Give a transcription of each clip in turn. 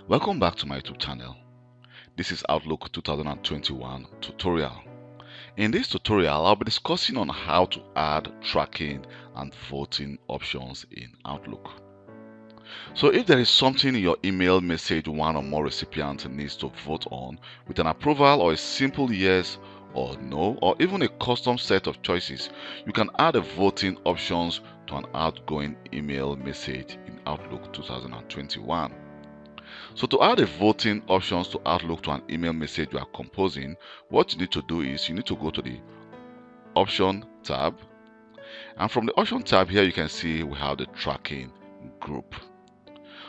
Welcome back to my YouTube channel. This is Outlook 2021 tutorial. In this tutorial, I'll be discussing on how to add tracking and voting options in Outlook. So if there is something in your email message one or more recipients needs to vote on with an approval or a simple yes or no, or even a custom set of choices, you can add a voting options to an outgoing email message in Outlook 2021. So to add a voting options to Outlook to an email message you are composing, what you need to do is you need to go to the Option tab, and from the Option tab here you can see we have the tracking group.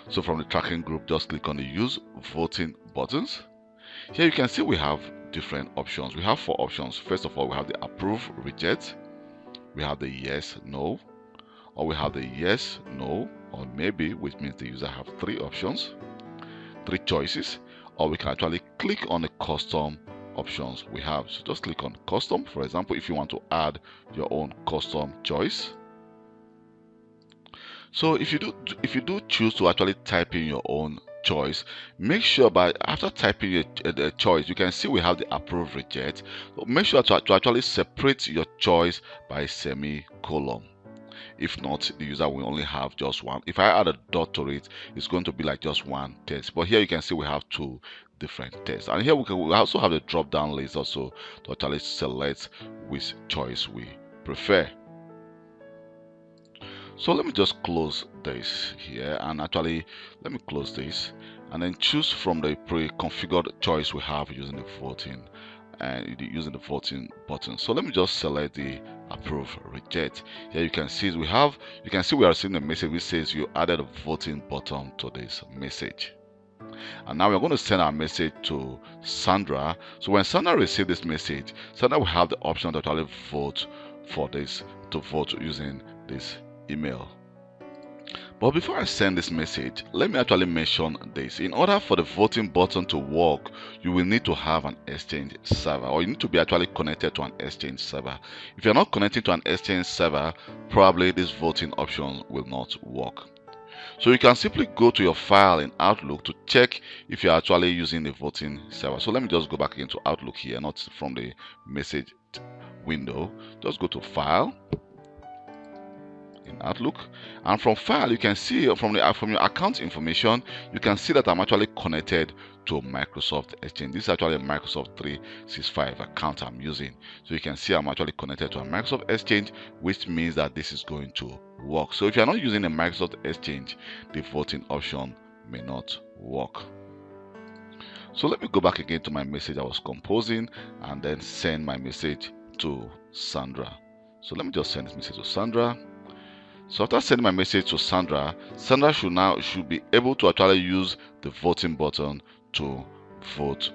So from the tracking group, just click on the Use Voting buttons. Here you can see we have different options. We have 4 options. First of all, we have the Approve, Reject, we have the Yes, No, or we have the Yes, No, or Maybe, which means the user have 3 options. 3 choices, or we can actually click on the custom options we have. So just click on custom. For example, if you want to add your own custom choice. So if you do choose to actually type in your own choice, make sure after typing the choice, you can see we have the approve, reject. So make sure to actually separate your choice by a semicolon. If not, the user will only have just one. If I add a dot to it, it's going to be like just one text. But here you can see we have 2 different texts. And here we also have the drop down list also to actually select which choice we prefer. So let me just close this here, and actually let me close this and then choose from the pre-configured choice we have using the voting button. So let me just select the approve, reject. Here you can see we are receiving a message which says you added a voting button to this message. And now we're going to send our message to Sandra. So when Sandra receives this message, Sandra will have the option to actually vote using this email. But before I send this message, let me actually mention this. In order for the voting button to work, you will need to have an Exchange server, or you need to be actually connected to an Exchange server. If you're not connected to an Exchange server, probably this voting option will not work. So you can simply go to your file in Outlook to check if you're actually using the voting server. So let me just go back into Outlook here, not from the message window. Just go to File in Outlook, and from File you can see from your account information, you can see that I'm actually connected to Microsoft Exchange. This is actually a Microsoft 365 account I'm using. So you can see I'm actually connected to a Microsoft Exchange, which means that this is going to work. So if you're not using a Microsoft Exchange, the voting option may not work. So let me go back again to my message I was composing and then send my message to Sandra. So let me just send this message to Sandra. So after sending my message to Sandra, Sandra should be able to actually use the voting button to vote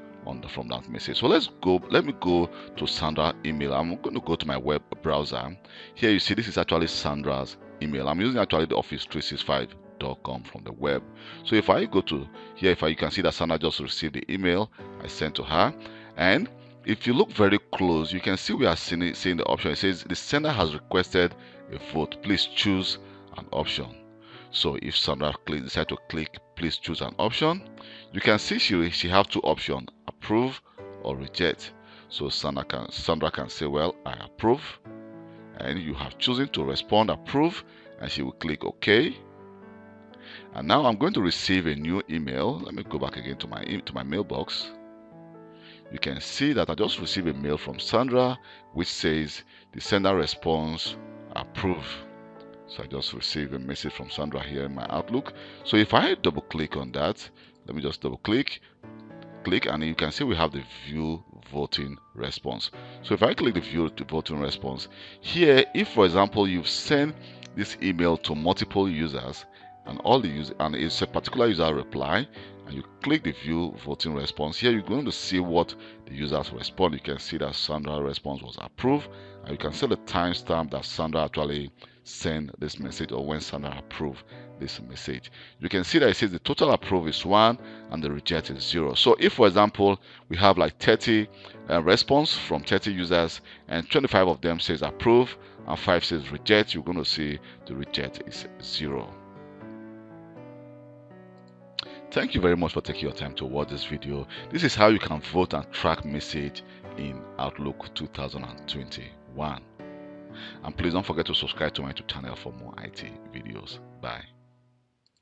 from that message. So let me go to Sandra's email. I'm going to go to my web browser. Here you see this is actually Sandra's email. I'm using actually the office365.com from the web. So if I go to here, you can see that Sandra just received the email I sent to her, and if you look very close, you can see we are seeing the option. It says the sender has requested a vote. Please choose an option. So if Sandra decide to click please choose an option, you can see she have 2 options, approve or reject. So Sandra can say, well, I approve, and you have chosen to respond approve, and she will click OK. And now I'm going to receive a new email. Let me go back again to my mailbox. You can see that I just received a mail from Sandra which says the sender response approve. So I just received a message from Sandra here in my Outlook. So if I double click on that, let me just double click, and you can see we have the view voting response. So if I click the view voting response here, if for example you've sent this email to multiple users and it's a particular user reply, and you click the view voting response, here you're going to see what the users respond. You can see that Sandra's response was approved, and you can see the timestamp that Sandra actually sent this message, or when Sandra approved this message. You can see that it says the total approve is 1 and the reject is 0. So if for example we have like 30 response from 30 users and 25 of them says approve and 5 says reject, you're going to see the reject is 0. Thank you very much for taking your time to watch this video. This is how you can vote and track message in Outlook 2021. And please don't forget to subscribe to my YouTube channel for more IT videos. Bye.